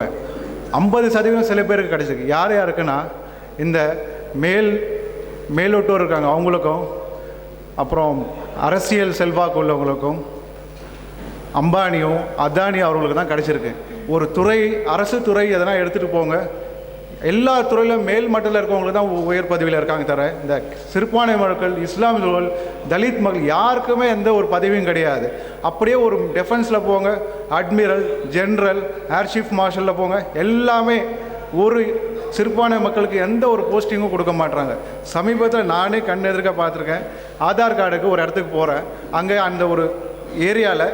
50% சில பேருக்கு கிடச்சிருக்கு. யார் யாருக்குன்னா இந்த மேலோட்டோர் இருக்காங்க அவங்களுக்கும், அப்புறம் அரசியல் செல்வாக்கு உள்ளவங்களுக்கும், அம்பானியும் அதானி அவர்களுக்கு தான் கிடச்சிருக்கு. ஒரு துறை, அரசு துறை எதனா எடுத்துகிட்டு போங்க, எல்லா துறையிலும் மேல் மட்டத்தில் இருக்கவங்களுக்கு தான் உயர் பதவியில் இருக்காங்க. தவிர இந்த சிறுபான்மை மக்கள், இஸ்லாமியர்கள், தலித் மக்கள் யாருக்குமே எந்த ஒரு பதவியும் கிடையாது. அப்படியே ஒரு டிஃபென்ஸில் போங்க, அட்மிரல், ஜென்ரல், ஏர் சீஃப் மார்ஷலில் போங்க, எல்லாமே ஒரு சிறுபான்மை மக்களுக்கு எந்த ஒரு போஸ்டிங்கும் கொடுக்க மாட்டாங்க. சமீபத்தில் நானே கண் எதிர்க்க பார்த்துருக்கேன். ஆதார் கார்டுக்கு ஒரு இடத்துக்கு போகிறேன், அங்கே அந்த ஒரு ஏரியாவில்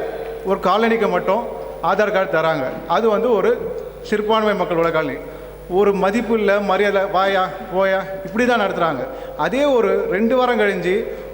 ஒரு காலனிக்கு மட்டும் ஆதார் கார்டு தராங்க. அது ஒரு சிறுபான்மை மக்களோட காலனி. ஒரு மதிப்பு இல்லை, மரியாதை, வாயா போயா இப்படி தான் நடத்துகிறாங்க. அதே ஒரு 2 வாரம் கழிஞ்சு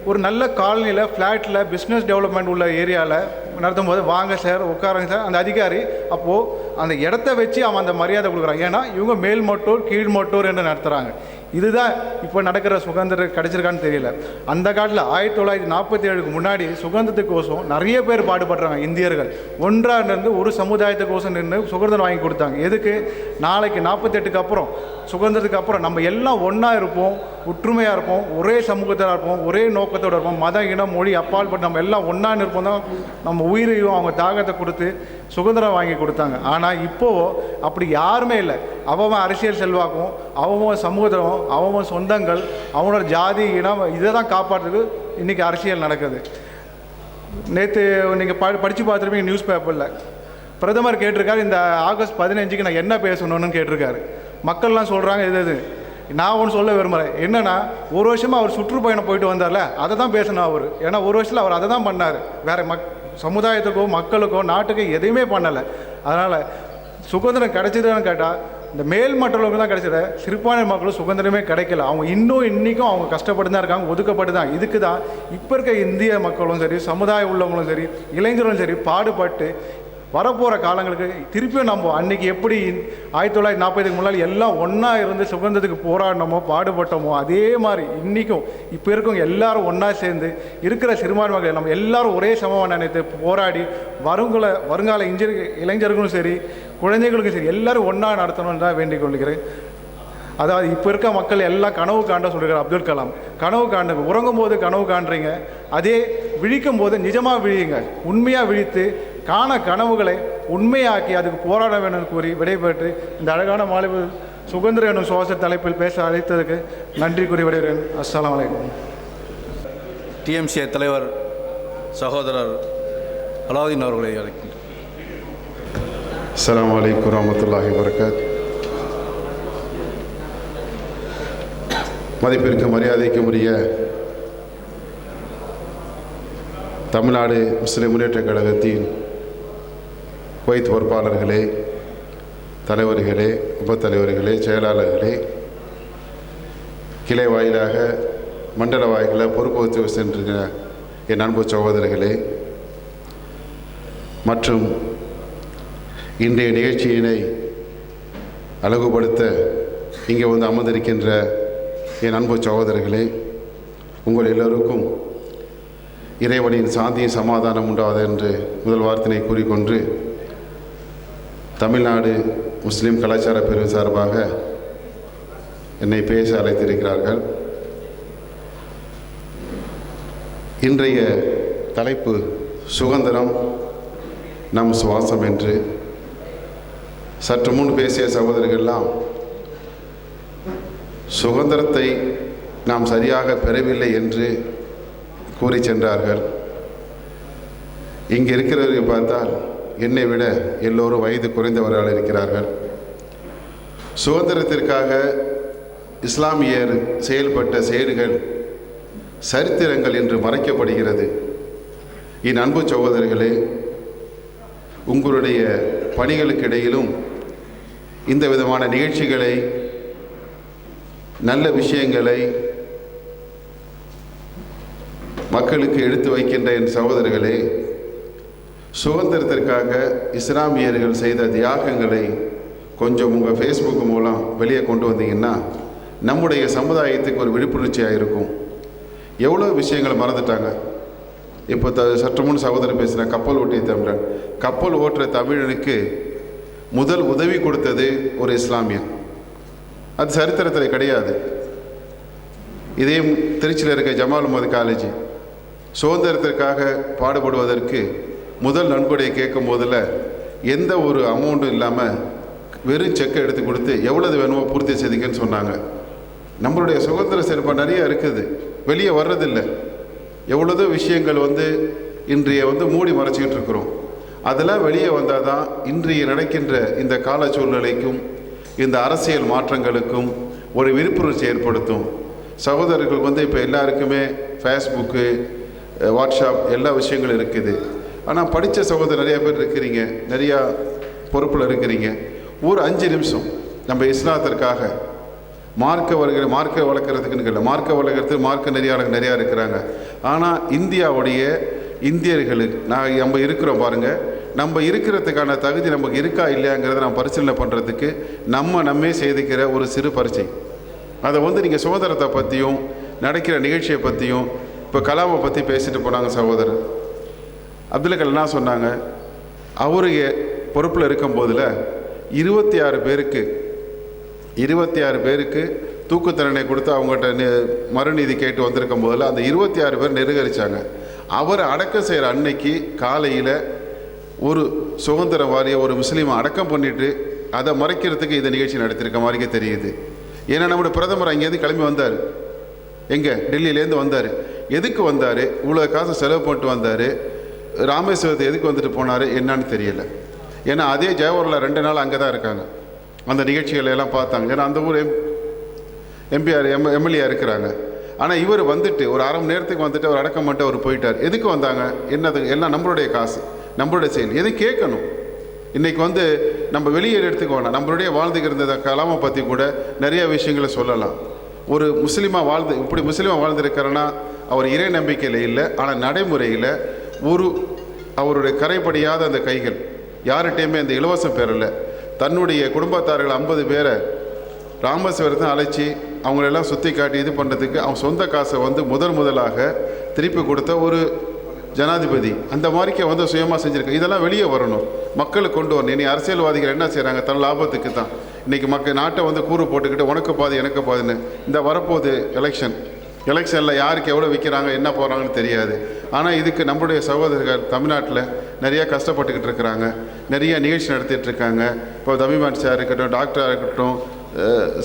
ஒரு நல்ல காலனியில், ஃப்ளாட்டில், பிஸ்னஸ் டெவலப்மெண்ட் உள்ள ஏரியாவில் நடத்தும் போது, வாங்க சார், உட்காருங்க சார், அந்த அதிகாரி அப்போது அந்த இடத்த வச்சு அவன் அந்த மரியாதை கொடுக்குறான். ஏன்னா இவங்க மேல் மோட்டோர் கீழ் மோட்டோர் என்று நடத்துகிறாங்க. இதுதான் இப்போ நடக்கிற சுதந்திரம் கிடைச்சிருக்கான்னு தெரியல. அந்த காலத்தில் 1947க்கு முன்னாடி சுதந்திரத்துக்கோசம் நிறைய பேர் பாடுபடுறாங்க. இந்தியர்கள் ஒன்றாக இருந்து ஒரு சமுதாயத்துக்கோசம் நின்று சுதந்திரம் வாங்கி கொடுத்தாங்க. எதுக்கு? நாளைக்கு 48க்கு அப்புறம், சுதந்திரத்துக்கு அப்புறம் நம்ம எல்லாம் ஒன்றா இருப்போம், ஒற்றுமையாக இருப்போம், ஒரே சமூகத்தில் இருப்போம், ஒரே நோக்கத்தோடு இருப்போம், மத இனம் மொழி அப்பால் பட்டு நம்ம எல்லாம் ஒன்றா இருப்போம் தான் நம்ம உயிரையும் அவங்க தாகத்தை கொடுத்து சுதந்திரம் வாங்கி கொடுத்தாங்க. ஆனால் இப்போது அப்படி யாருமே இல்லை. அவன் அரசியல் செல்வாக்கும், அவன் சமூகத்திலும், அவன் சொந்தங்கள், அவனோட ஜாதி இனம் இதை தான் காப்பாற்றுறதுக்கு இன்றைக்கி அரசியல் நடக்குது. நேற்று நீங்கள் படித்து பார்த்துருப்பீங்க நியூஸ் பேப்பரில். பிரதமர் கேட்டிருக்காரு, இந்த ஆகஸ்ட் 15க்கு நான் என்ன பேசணும்னு கேட்டிருக்காரு. மக்கள்லாம் சொல்கிறாங்க இது நான் ஒன்று சொல்ல விரும்புகிறேன். என்னென்னா, ஒரு வருஷமாக அவர் சுற்றுப்பயணம் போயிட்டு வந்தார்ல, அதை தான் பேசணும் அவர். ஏன்னா ஒரு வருஷத்தில் அவர் அதை தான் பண்ணார். வேறு சமுதாயத்துக்கோ மக்களுக்கோ நாட்டுக்கோ எதையுமே பண்ணலை. அதனால் சுதந்திரம் கிடைச்சதுன்னு கேட்டால் இந்த மேல் மட்டங்களுக்கு தான் கிடைச்சது. சிறுபான்மை மக்களும் சுதந்திரமே கிடைக்கல. அவங்க இன்றைக்கும் அவங்க கஷ்டப்பட்டு தான் இருக்காங்க, ஒதுக்கப்பட்டு தான். இதுக்கு தான் இப்போ இருக்க இந்திய மக்களும் சரி, சமுதாயம் உள்ளவங்களும் சரி, இளைஞர்களும் சரி பாடுபட்டு வரப்போகிற காலங்களுக்கு திருப்பியும் நம்ம அன்றைக்கி எப்படி 1940க்கு முன்னாடி எல்லாம் ஒன்றா இருந்து சுதந்திரத்துக்கு போராடினோமோ, பாடுபட்டோமோ, அதே மாதிரி இன்றைக்கும் இப்போ இருக்கவங்க எல்லாரும் ஒன்றா சேர்ந்து இருக்கிற சிறுபான்மை மக்கள் நம்ம எல்லாரும் ஒரே சமமாக நினைத்து போராடி வருங்கால இளைஞர்களும் சரி, குழந்தைகளுக்கும் சரி, எல்லோரும் ஒன்றா நடத்தணும்னு தான் வேண்டிக் கொள்கிறேன். அதாவது இப்போ இருக்க மக்கள் எல்லாம் கனவு காண்ட சொல்கிறார் அப்துல் கலாம். கனவு காண்டுங்க, உறங்கும் போது கனவு காண்றீங்க, அதே விழிக்கும் போது நிஜமாக விழியுங்க. உண்மையாக விழித்து கனவுகளை உண்மையாக்கி அதுக்கு போராட வேணும்னு கூறி விடைபெற்று இந்த அழகான மாலை சுதந்திரம் எனும் சுவாச தலைப்பில் பேச அழைத்ததுக்கு நன்றி கூறி விடைகிறேன். அஸ்ஸலாமு அலைக்கும். டிஎம்சி தலைவர் சகோதரர் அலாவுதீன் அவர்களை அழைக்கின்றேன். அஸ்ஸலாமு அலைக்கும் வரஹ்மத்துல்லாஹி வபரகாத்துஹு. மதிப்பிற்கு மரியாதைக்கு உரிய தமிழ்நாடு முஸ்லிம் முன்னேற்றக் கழகத்தின் குவைத் பொறுப்பாளர்களே, தலைவர்களே, உபத்தலைவர்களே, செயலாளர்களே, கிளை வாயிலாக மண்டல வாயிலாக பொறுப்பு சென்ற என் அன்பு சகோதரர்களே, மற்றும் இன்றைய நிகழ்ச்சியினை அழகுபடுத்த இங்கே வந்து அமர்ந்திருக்கின்ற என் அன்பு சகோதரர்களே, உங்கள் எல்லோருக்கும் இறைவனின் சாந்தி சமாதானம் உண்டாவது என்று முதல் வார்த்தையை கூறிக்கொண்டு, தமிழ்நாடு முஸ்லீம் கலாச்சார பிரிவு சார்பாக என்னை பேச அழைத்திருக்கிறார்கள். இன்றைய தலைப்பு சுதந்திரம் நம் சுவாசம் என்று. சற்று முன் பேசிய சகோதரர்கள்லாம் சுதந்திரத்தை நாம் சரியாக பெறவில்லை என்று கூறி சென்றார்கள். இங்கே இருக்கிறவரை பார்த்தால் என்னை விட எல்லோரும் வயது குறைந்தவர்கள் இருக்கிறார்கள். சுதந்திரத்திற்காக இஸ்லாமியர் செயல்பட்ட செயல்கள் சரித்திரங்கள் என்று மறைக்கப்படுகிறது. என் அன்பு சகோதரர்களே, உங்களுடைய பணிகளுக்கு இடையிலும் இந்த விதமான நிகழ்ச்சிகளை, நல்ல விஷயங்களை மக்களுக்கு எடுத்து வைக்கின்ற என் சகோதரர்களே, சுதந்திரத்திற்காக இஸ்லாமியர்கள் செய்த தியாகங்களை கொஞ்சம் உங்கள் ஃபேஸ்புக் மூலம் வெளியே கொண்டு வந்தீங்கன்னா நம்முடைய சமுதாயத்துக்கு ஒரு விழிப்புணர்ச்சியாக இருக்கும். எவ்வளோ விஷயங்களை மறந்துட்டாங்க. இப்போ சற்று முன் சகோதரர் பேசுகிற கப்பல் ஓட்டிய தமிழன், கப்பல் ஓட்டுற தமிழனுக்கு முதல் உதவி கொடுத்தது ஒரு இஸ்லாமியன். அது சரித்திரத்தில் கிடையாது. இதே திருச்சியில் இருக்க ஜமால் முகமது காலேஜ் சுதந்திரத்திற்காக பாடுபடுவதற்கு முதல் நன்கொடையை கேட்கும் போதில் எந்த ஒரு அமௌண்ட்டும் இல்லாமல் வெறும் செக்கை எடுத்து கொடுத்து எவ்வளவு வேணுமோ பூர்த்தி செய்திக்கன்னு சொன்னாங்க. நம்மளுடைய சுதந்திர செயல்பாடு நிறைய இருக்குது, வெளியே வர்றதில்லை. எவ்வளோதோ விஷயங்கள் இன்றைய மூடி மறைச்சிக்கிட்டு இருக்கிறோம். அதெல்லாம் வெளியே வந்தால் தான் இன்றைய நடக்கின்ற இந்த கால சூழ்நிலைக்கும் இந்த அரசியல் மாற்றங்களுக்கும் ஒரு விழிப்புணர்ச்சி ஏற்படுத்தும். சகோதரர்கள் இப்போ எல்லாருக்குமே ஃபேஸ்புக்கு, வாட்ஸ்அப் எல்லா விஷயங்களும் இருக்குது. ஆனால் படித்த சகோதரர் நிறையா பேர் இருக்கிறீங்க, நிறையா பொறுப்பில் இருக்கிறீங்க. ஒரு 5 நிமிஷம் நம்ம இஸ்லாத்திற்காக மார்க்க வளர்க்குறதுக்குன்னு இல்லை, மார்க்க வளர்க்குறதுக்கு மார்க்க நிறையா இருக்கிறாங்க. ஆனால் இந்தியர்களுக்கு நம்ம இருக்கிறோம் பாருங்கள், நம்ம இருக்கிறதுக்கான தகுதி நமக்கு இருக்கா இல்லையாங்கிறத நம்ம பரிசீலனை பண்ணுறதுக்கு நம்மே செய்துக்கிற ஒரு சிறு பரீட்சை. அதை நீங்கள் சுதந்திரத்தை பற்றியும் நடக்கிற நிகழ்ச்சியை பற்றியும் இப்போ கலாமை பற்றி பேசிட்டு போனாங்க சகோதரர் அப்துல் கலாம். என்ன சொன்னாங்க, அவருக்கு பொறுப்பில் இருக்கும் போதில் 26 பேருக்கு தூக்கு தண்டனை கொடுத்து அவங்ககிட்ட மறுநீதி கேட்டு வந்திருக்கும் போதில் அந்த 26 பேர் நிராகரித்தாங்க. அவரை அடக்கம் செய்கிற அன்னைக்கு காலையில் ஒரு சுதந்திர வாரிய ஒரு முஸ்லீமை அடக்கம் பண்ணிவிட்டு அதை மறைக்கிறதுக்கு இந்த நிகழ்ச்சி நடத்தியிருக்க மாதிரிக்கே தெரியுது. ஏன்னா நம்முடைய பிரதமர் அங்கேருந்து கிளம்பி வந்தார், எங்கே டெல்லியிலேருந்து வந்தார். எதுக்கு வந்தார், இவ்வளோ காசு செலவு பண்ணிட்டு வந்தார், ராமேஸ்வரத்தை எதுக்கு வந்துட்டு போனார் என்னன்னு தெரியலை. ஏன்னா அதே ஜெயவரில் 2 நாள் அங்கே தான் இருக்காங்க, அந்த நிகழ்ச்சிகளை எல்லாம் பார்த்தாங்க. ஏன்னா அந்த ஊர் எம்எல்ஏ இருக்கிறாங்க. ஆனால் இவர் வந்துட்டு ஒரு அரை மணி நேரத்துக்கு வந்துட்டு அவர் அடக்கம் பண்ணிட்டு அவர் போயிட்டார். எதுக்கு வந்தாங்க, என்னது, எல்லாம் நம்மளுடைய காசு, நம்மளுடைய செயல். எதை கேட்கணும். இன்றைக்கி நம்ம வெளியே எடுத்துக்க வேணாம், நம்மளுடைய வாழ்ந்துக்கிற கலாமை பற்றி கூட நிறைய விஷயங்களை சொல்லலாம். ஒரு முஸ்லீமாக இப்படி முஸ்லீமாக வாழ்ந்திருக்கிறன்னா அவர் இறை நம்பிக்கையில் இல்லை, ஆனால் நடைமுறையில் அவருடைய கரைப்படியாத அந்த கைகள் யார்கிட்டையுமே அந்த இலவசம் பெறலை. தன்னுடைய குடும்பத்தார்கள் 50 பேரை ராமேஸ்வரத்தை அழைச்சி அவங்களெல்லாம் சுற்றி காட்டி இது பண்ணுறதுக்கு அவன் சொந்த காசை முதலாக திருப்பி கொடுத்த ஒரு ஜனாதிபதி. அந்த மாதிரிக்கே சுயமாக செஞ்சுருக்க. இதெல்லாம் வெளியே வரணும், மக்களுக்கு கொண்டு வரணும். இனி அரசியல்வாதிகள் என்ன செய்கிறாங்க, தன் லாபத்துக்கு தான் இன்றைக்கி நாட்டை கூறு போட்டுக்கிட்டு உனக்கு பாதி எனக்கு பாதின்னு இந்த வரப்போகுது எலெக்ஷனில் யாருக்கு எவ்வளோ விற்கிறாங்க என்ன போகிறாங்கன்னு தெரியாது. ஆனால் இதுக்கு நம்முடைய சகோதரர்கள் தமிழ்நாட்டில் நிறையா கஷ்டப்பட்டுக்கிட்டு இருக்கிறாங்க, நிறைய நிகழ்ச்சி நடத்திட்டுருக்காங்க. இப்போ தமிழ்மான் சார் இருக்கட்டும், டாக்டராக இருக்கட்டும்,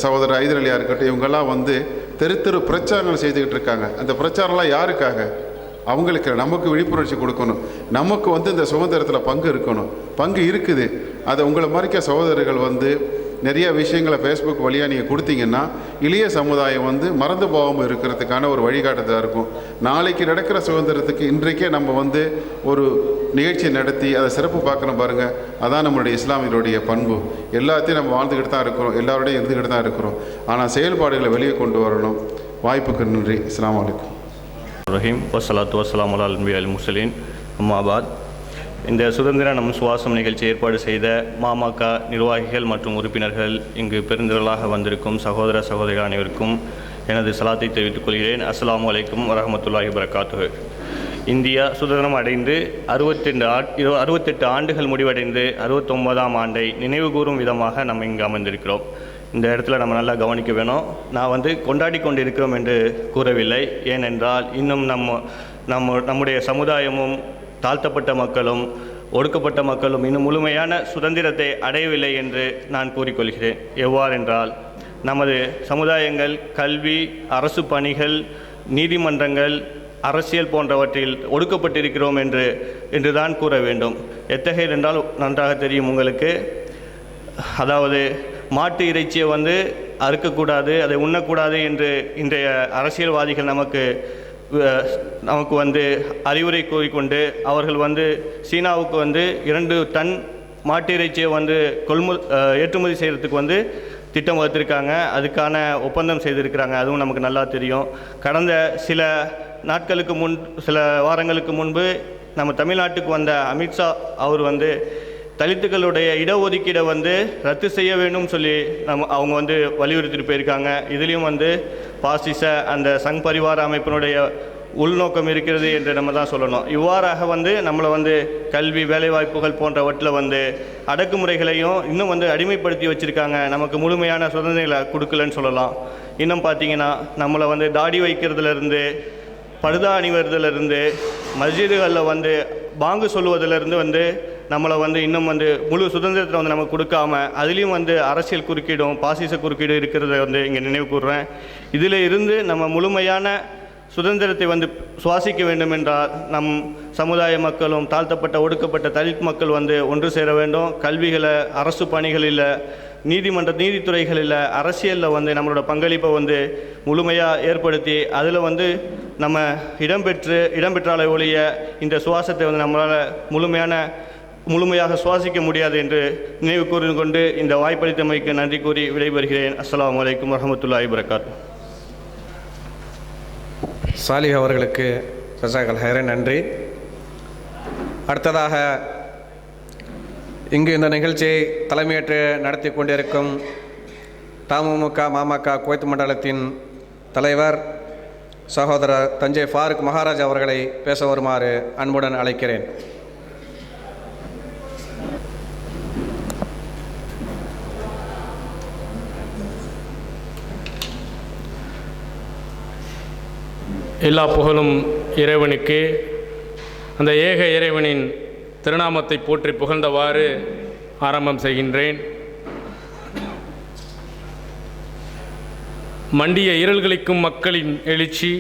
சகோதரர் ஐதர் அலியாக இருக்கட்டும், இவங்கெல்லாம் தெரு பிரச்சாரங்கள் செய்துக்கிட்டு இருக்காங்க. அந்த பிரச்சாரம்லாம் யாருக்காக, அவங்களுக்கு நமக்கு விழிப்புணர்ச்சி கொடுக்கணும். நமக்கு இந்த சுதந்திரத்தில் பங்கு இருக்கணும், பங்கு இருக்குது. அதை உங்களை மாதிரிக்க சகோதரர்கள் நிறைய விஷயங்களை ஃபேஸ்புக் வழியாக நீங்கள் கொடுத்தீங்கன்னா இளைய சமுதாயம் மறந்து போகாமல் இருக்கிறதுக்கான ஒரு வழிகாட்டுதலாக இருக்கும். நாளைக்கு நடக்கிற சுதந்திரத்துக்கு இன்றைக்கே நம்ம ஒரு நிகழ்ச்சி நடத்தி அதை சிறப்பு பார்க்கணும் பாருங்கள். அதான் நம்மளுடைய இஸ்லாமியருடைய பண்பு. எல்லாத்தையும் நம்ம வாழ்ந்துக்கிட்டு தான் இருக்கிறோம், எல்லாரோடையும் இருந்துக்கிட்டு தான் இருக்கிறோம். ஆனால் செயல்பாடுகளை வெளியே கொண்டு வரணும். வாய்ப்புக்கு நன்றி. அஸ்ஸலாமு அலைக்கும். ரஹீம் வஸ்ஸலாத்து வஸ்ஸலாமு அலா அல் முர்சலீன். அம்மாபாத். இந்த சுதந்திர நம் சுவாசம் நிகழ்ச்சி ஏற்பாடு செய்த மாமக நிர்வாகிகள் மற்றும் உறுப்பினர்கள், இங்கு பெருந்திரளாக வந்திருக்கும் சகோதர சகோதரிகள் அனைவருக்கும் எனது சலாத்தை தெரிவித்துக் கொள்கிறேன். அஸ்ஸலாமு அலைக்கும் வரஹ்மத்துல்லாஹி வபரகாத்துஹு. இந்தியா சுதந்திரம் அடைந்து 68 ஆண்டுகள் முடிவடைந்து 69ஆம் ஆண்டை நினைவு கூறும் விதமாக நம்ம இங்கு அமர்ந்திருக்கிறோம். இந்த இடத்துல நம்ம நல்லா கவனிக்க வேணும். நான் கொண்டாடி கொண்டிருக்கிறோம் என்று கூறவில்லை. ஏனென்றால் இன்னும் நம்முடைய சமுதாயமும் தாழ்த்தப்பட்ட மக்களும் ஒடுக்கப்பட்ட மக்களும் இன்னும் முழுமையான சுதந்திரத்தை அடையவில்லை என்று நான் கூறிக்கொள்கிறேன். எவ்வாறென்றால் நமது சமுதாயங்கள் கல்வி, அரசு பணிகள், நீதிமன்றங்கள், அரசியல் போன்றவற்றில் ஒடுக்கப்பட்டிருக்கிறோம் என்று தான் கூற வேண்டும். எத்தகையது என்றால் நன்றாக தெரியும் உங்களுக்கு. அதாவது மாட்டு இறைச்சியை அறுக்கக்கூடாது, அதை உண்ணக்கூடாது என்று இன்றைய அரசியல்வாதிகள் நமக்கு அறிவுரை கூறிக்கொண்டு அவர்கள் சீனாவுக்கு 2 டன் மாட்டு இறைச்சியை ஏற்றுமதி செய்கிறதுக்கு திட்டம் வகுத்திருக்காங்க. அதுக்கான ஒப்பந்தம் செய்திருக்கிறாங்க. அதுவும் நமக்கு நல்லா தெரியும். கடந்த சில வாரங்களுக்கு முன்பு நம்ம தமிழ்நாட்டுக்கு வந்த அமித்ஷா அவர் தலித்துக்களுடைய இடஒதுக்கீடை ரத்து செய்ய வேண்டும் சொல்லி அவங்க வலியுறுத்திட்டு போயிருக்காங்க. இதுலேயும் பாசிச அந்த சங் பரிவார அமைப்பினுடைய உள்நோக்கம் இருக்கிறது என்று நம்ம தான் சொல்லணும். இவ்வாறாக நம்மளை கல்வி வேலைவாய்ப்புகள் போன்றவற்றில் அடக்குமுறைகளையும் இன்னும் அடிமைப்படுத்தி வச்சுருக்காங்க. நமக்கு முழுமையான சுதந்திரங்களை கொடுக்கலன்னு சொல்லலாம். இன்னும் பார்த்திங்கன்னா நம்மளை தாடி வைக்கிறதுலேருந்து பர்தா அணிவதிலிருந்து மஸ்ஜிதுகளில் பாங்கு சொல்லுவதிலிருந்து நம்மளை இன்னும் முழு சுதந்திரத்தை நமக்கு கொடுக்காம அதுலேயும் அரசியல் குறுக்கீடும் பாசிச குறுக்கீடும் இருக்கிறத இங்கே நினைவு கூறுறேன். இதில் இருந்து நம்ம முழுமையான சுதந்திரத்தை சுவாசிக்க வேண்டும் என்றால் நம் சமுதாய மக்களும் தாழ்த்தப்பட்ட ஒடுக்கப்பட்ட தலித் மக்கள் ஒன்று சேர வேண்டும். கல்விகளை அரசு பணிகளில் நீதித்துறைகளில் அரசியலில் நம்மளோட பங்களிப்பை முழுமையாக ஏற்படுத்தி அதில் நம்ம இடம்பெற்றாலே ஒழிய இந்த சுவாசத்தை நம்மளால் முழுமையாக சுவாசிக்க முடியாது என்று நினைவு கூறிக்கொண்டு இந்த வாய்ப்பளித்தமைக்கு நன்றி கூறி விடைபெறுகிறேன். அஸ்ஸலாமு அலைக்கும் வரஹ்மத்துல்லாஹி வபரகாத்துஹு. சாலிஹ் அவர்களுக்கு ஜஸாக்கல் ஹைரன் நன்றி. அடுத்ததாக இங்கு இந்த நிகழ்ச்சியை தலைமையேற்று நடத்தி கொண்டிருக்கும் தமுமுக மாமக குவைத் மண்டலத்தின் தலைவர் சகோதரர் தஞ்சை ஃபாரூக் மகாராஜ் அவர்களை பேச வருமாறு அன்புடன் அழைக்கிறேன். எல்லா புகழும் இறைவனுக்கு. அந்த ஏக இறைவனின் திருநாமத்தை போற்றி புகழ்ந்தவாறு ஆரம்பம் செய்கின்றேன். மண்டிய இருள்களிக்கும் மக்களின் எழுச்சி,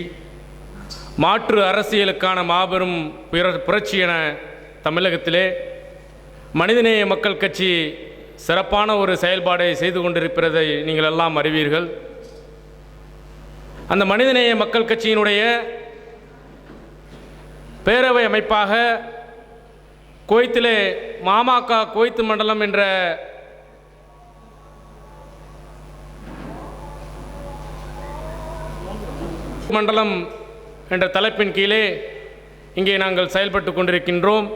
மாற்று அரசியலுக்கான மாபெரும் புரட்சி என தமிழகத்திலே மனிதநேய மக்கள் கட்சி சிறப்பான ஒரு செயல்பாடை செய்து கொண்டிருப்பதை நீங்கள் எல்லாம் அறிவீர்கள். அந்த மனிதநேய மக்கள் கட்சியினுடைய பேரவை அமைப்பாக குவைத்திலே மாமக குவைத் மண்டலம் என்ற மண்டலம் என்ற தலைப்பின் கீழே இங்கே நாங்கள் செயல்பட்டு கொண்டிருக்கின்றோம்.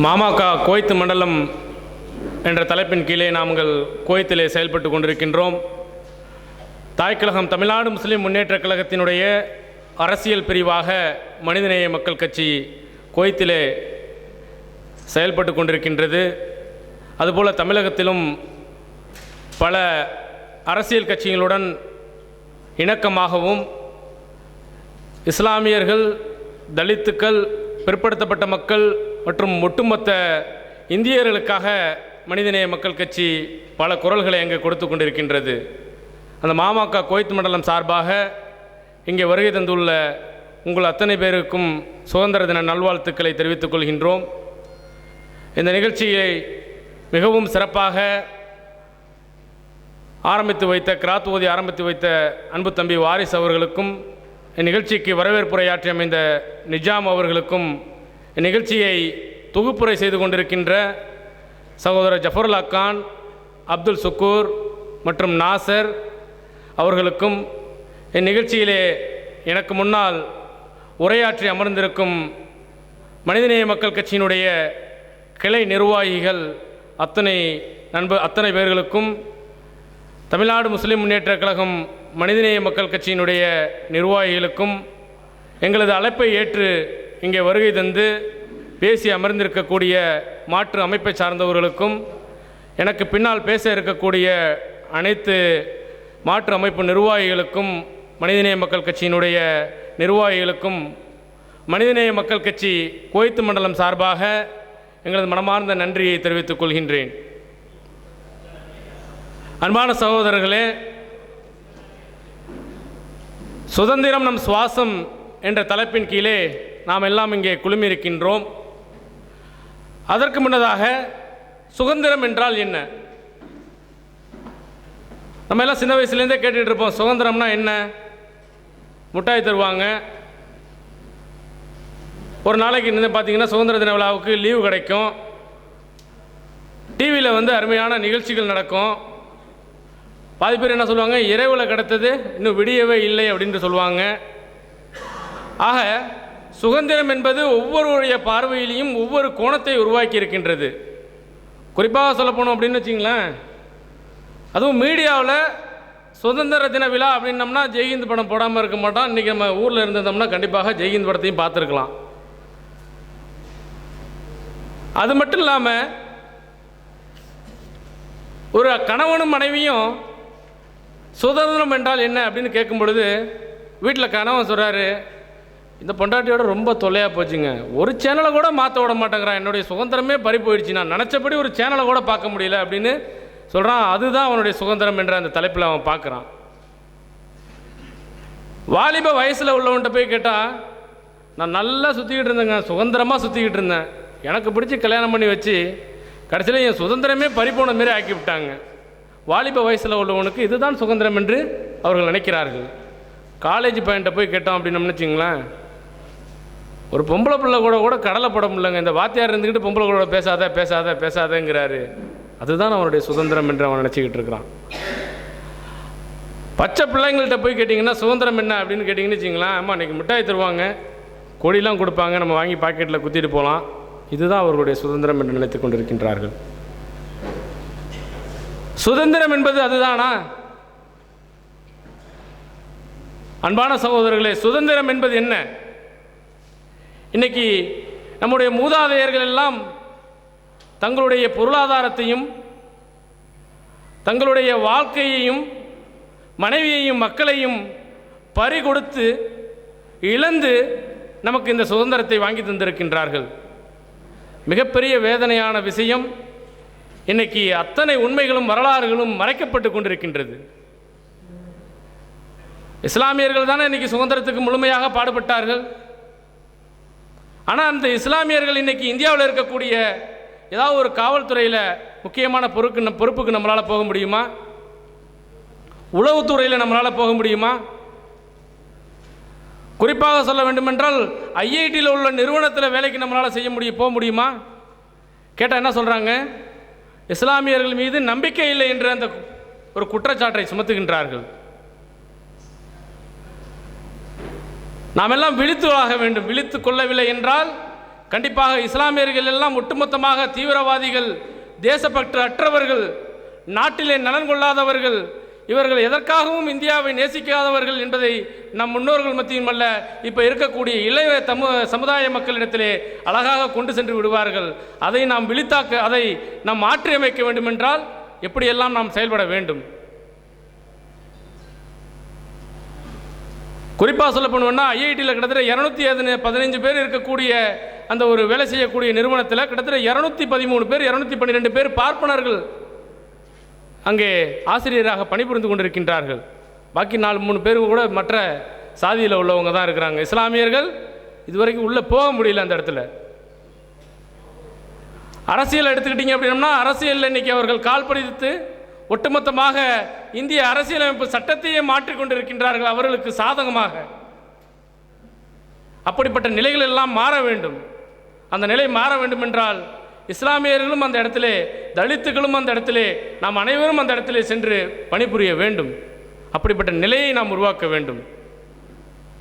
மாமக குவைத் மண்டலம் என்ற தலைப்பின் கீழே நாங்கள் குவைத்திலே செயல்பட்டு கொண்டிருக்கின்றோம். தாய்க்கழகம் தமிழ்நாடு முஸ்லிம் முன்னேற்றக் கழகத்தினுடைய அரசியல் பிரிவாக மனிதநேய மக்கள் கட்சி குவைத்திலே செயல்பட்டு கொண்டிருக்கின்றது. அதுபோல் தமிழகத்திலும் பல அரசியல் கட்சிகளுடன் இணக்கமாகவும் இஸ்லாமியர்கள், தலித்துக்கள், பிற்படுத்தப்பட்ட மக்கள் மற்றும் ஒட்டுமொத்த இந்தியர்களுக்காக மனிதநேய மக்கள் கட்சி பல குரல்களை அங்கே கொடுத்து கொண்டிருக்கின்றது. அந்த மாமக குவைத் மண்டலம் சார்பாக இங்கே வருகை தந்துள்ள உங்கள் அத்தனை பேருக்கும் சுதந்திர தின நல்வாழ்த்துக்களை தெரிவித்துக் கொள்கின்றோம். இந்த நிகழ்ச்சியை மிகவும் சிறப்பாக ஆரம்பித்து வைத்த அன்பு தம்பி வாரிஸ் அவர்களுக்கும், இந்நிகழ்ச்சிக்கு வரவேற்புரையாற்றி அமைந்த நிஜாம் அவர்களுக்கும், இந்நிகழ்ச்சியை தொகுப்புரை செய்து கொண்டிருக்கின்ற சகோதரர் ஜஃபருல்லா கான், அப்துல் சுக்கூர் மற்றும் நாசர் அவர்களுக்கும், இந்நிகழ்ச்சியிலே எனக்கு முன்னால் உரையாற்றி அமர்ந்திருக்கும் மனிதநேய மக்கள் கட்சியினுடைய கிளை நிர்வாகிகள் அத்தனை பேர்களுக்கும், தமிழ்நாடு முஸ்லிம் முன்னேற்றக் கழகம் மனிதநேய மக்கள் கட்சியினுடைய நிர்வாகிகளுக்கும், எங்களது அழைப்பை ஏற்று இங்கே வருகை தந்து பேசி அமர்ந்திருக்கக்கூடிய மாற்று அமைப்பை சார்ந்தவர்களுக்கும், எனக்கு பின்னால் பேச இருக்கக்கூடிய அனைத்து மாற்று அமைப்பு நிர்வாகிகளுக்கும், மனிதநேய மக்கள் கட்சியினுடைய நிர்வாகிகளுக்கும், மனிதநேய மக்கள் கட்சி குவைத் மண்டலம் சார்பாக எங்களது மனமார்ந்த நன்றியை தெரிவித்துக் கொள்கின்றேன். அன்பான சகோதரர்களே, சுதந்திரம் நம் சுவாசம் என்ற தலைப்பின் கீழே நாம் எல்லாம் இங்கே குழுமியிருக்கின்றோம். அதற்கு முன்னதாக சுதந்திரம் என்றால் என்ன? நம்ம எல்லாம் சின்ன வயசுலேருந்தே கேட்டுட்டு இருப்போம், சுதந்திரம்னா என்ன? முட்டாய் தருவாங்க. ஒரு நாளைக்கு இன்னும் பார்த்தீங்கன்னா சுதந்திர தின விழாவுக்கு லீவு கிடைக்கும். டிவியில் அருமையான நிகழ்ச்சிகள் நடக்கும். பாதி பேர் என்ன சொல்லுவாங்க, இரவில் கிடைத்தது இன்னும் விடியவே இல்லை அப்படின்ட்டு சொல்லுவாங்க. ஆக சுதந்திரம் என்பது ஒவ்வொருவருடைய பார்வையிலையும் ஒவ்வொரு கோணத்தை உருவாக்கி இருக்கின்றது. குறிப்பாக சொல்லப்போனோம் அப்படின்னு வச்சிங்களேன், அதுவும் மீடியாவில் சுதந்திர தின விழா அப்படின்னம்னா ஜெய்ஹிந்த் படம் போடாமல் இருக்க மாட்டோம். இன்றைக்கி நம்ம ஊரில் இருந்தோம்னா கண்டிப்பாக ஜெய்ஹிந்த் படத்தையும் பார்த்துருக்கலாம். அது மட்டும் இல்லாமல் ஒரு கணவனும் மனைவியும் சுதந்திரம் என்றால் என்ன அப்படின்னு கேட்கும் பொழுது வீட்டில் கணவன் சொல்கிறாரு, இந்த பொண்டாட்டியோட ரொம்ப தொல்லையாக போச்சுங்க, ஒரு சேனலை கூட மாற்ற விட மாட்டேங்கிறான், என்னுடைய சுதந்திரமே பறி போயிடுச்சு, நான் நினச்சபடி ஒரு சேனலை கூட பார்க்க முடியல அப்படின்னு சொல்கிறான். அதுதான் அவனுடைய சுதந்திரம் என்ற அந்த தலைப்பில் அவன் பார்க்குறான். வாலிப வயசில் உள்ளவன்கிட்ட போய் கேட்டால், நான் நல்லா சுற்றிக்கிட்டு இருந்தேங்க, சுதந்திரமாக சுற்றிக்கிட்டு இருந்தேன், எனக்கு பிடிச்சி கல்யாணம் பண்ணி வச்சு கடைசியில் என் சுதந்திரமே பறிப்போன மாரி ஆக்கி விட்டாங்க. வாலிப வயசில் உள்ளவனுக்கு இதுதான் சுதந்திரம் என்று அவர்கள் நினைக்கிறார்கள். காலேஜ் பையன்கிட்ட போய் கேட்டோம் அப்படின்னு வச்சுங்களேன், ஒரு பொம்பளை பிள்ளை கூட கடலை போட முடியலங்க, இந்த வாத்தியார் இருந்துக்கிட்டு பொம்பளை கூட பேசாதங்கிறாரு. அதுதான் அவனுடைய சுதந்திரம் என்று அவன் நினச்சிக்கிட்டு இருக்கிறான். பச்சை பிள்ளைங்கள்ட்ட போய் கேட்டிங்கன்னா சுதந்திரம் என்ன அப்படின்னு கேட்டிங்கன்னு வச்சிங்களேன், அம்மா இன்றைக்கி மிட்டாய் தருவாங்க, கொடிலாம் கொடுப்பாங்க, நம்ம வாங்கி பாக்கெட்டில் குத்திட்டு போகலாம், இதுதான் அவர்களுடைய சுதந்திரம் என்று நினைத்து கொண்டிருக்கின்றார்கள். சுதந்திரம் என்பது அதுதானா? அன்பான சகோதரர்களே, சுதந்திரம் என்பது என்ன? இன்னைக்கு நம்முடைய மூதாதையர்கள் எல்லாம் தங்களுடைய பொருளாதாரத்தையும் தங்களுடைய வாழ்க்கையையும் மனைவியையும் மக்களையும் பறி கொடுத்து இழந்து நமக்கு இந்த சுதந்திரத்தை வாங்கி தந்திருக்கின்றார்கள். மிகப்பெரிய வேதனையான விஷயம், இன்னைக்கு அத்தனை உண்மைகளும் வரலாறுகளும் மறைக்கப்பட்டு கொண்டிருக்கின்றது. இஸ்லாமியர்கள் தானே இன்னைக்கு சுதந்திரத்துக்கு முழுமையாக பாடுபட்டார்கள். ஆனால் அந்த இஸ்லாமியர்கள் இன்னைக்கு இந்தியாவில் இருக்கக்கூடிய ஏதாவது ஒரு காவல்துறையில் முக்கியமான பொறுப்புக்கு நம்மளால் போக முடியுமா? உளவுத்துறையில் நம்மளால் போக முடியுமா? குறிப்பாக சொல்ல வேண்டுமென்றால் ஐஐடியில் உள்ள நிறுவனத்தில் வேலைக்கு நம்மளால் போக முடியுமா? கேட்டால் என்ன சொல்கிறாங்க, இஸ்லாமியர்கள் மீது நம்பிக்கை இல்லை என்ற அந்த ஒரு குற்றச்சாட்டை சுமத்துகின்றார்கள். நாம் எல்லாம் விழித்து ஆக வேண்டும். விழித்து கொள்ளவில்லை என்றால் கண்டிப்பாக இஸ்லாமியர்கள் எல்லாம் ஒட்டுமொத்தமாக தீவிரவாதிகள், தேசப்பற்று அற்றவர்கள், நாட்டிலே நலன் கொள்ளாதவர்கள், இவர்கள் எதற்காகவும் இந்தியாவை நேசிக்காதவர்கள் என்பதை நம் முன்னோர்கள் மத்தியும் அல்ல, இப்போ இருக்கக்கூடிய இளைய சமுதாய மக்களிடத்திலே அழகாக கொண்டு சென்று விடுவார்கள். அதை நாம் அதை நாம் மாற்றியமைக்க வேண்டுமென்றால் எப்படியெல்லாம் நாம் செயல்பட வேண்டும்? குறிப்பாக சொல்ல போனோம்னா ஐஐடியில் கிட்டத்தட்ட 215 பேர் இருக்கக்கூடிய அந்த ஒரு வேலை செய்யக்கூடிய நிறுவனத்தில் கிட்டத்தட்ட 213 பேர் 212 பேர் பார்ப்பனர்கள் அங்கே ஆசிரியராக பணிபுரிந்து கொண்டிருக்கின்றார்கள். பாக்கி 4-3 பேர் கூட மற்ற சாதியில் உள்ளவங்க தான் இருக்கிறாங்க. இஸ்லாமியர்கள் இதுவரைக்கும் உள்ளே போக முடியல. அந்த இடத்துல அரசியல் எடுத்துக்கிட்டீங்க அப்படின்னா அரசியலில் இன்றைக்கி அவர்கள் கால் பதித்து ஒட்டுமொத்தமாக இந்திய அரசியலமைப்பு சட்டத்தையே மாற்றிக்கொண்டிருக்கின்றார்கள் அவர்களுக்கு சாதகமாக. அப்படிப்பட்ட நிலைகள் எல்லாம் மாற வேண்டும். அந்த நிலை மாற வேண்டும் என்றால் இஸ்லாமியர்களும் அந்த இடத்திலே, தலித்துகளும் அந்த இடத்திலே, நாம் அனைவரும் அந்த இடத்திலே சென்று பணிபுரிய வேண்டும். அப்படிப்பட்ட நிலையை நாம் உருவாக்க வேண்டும்.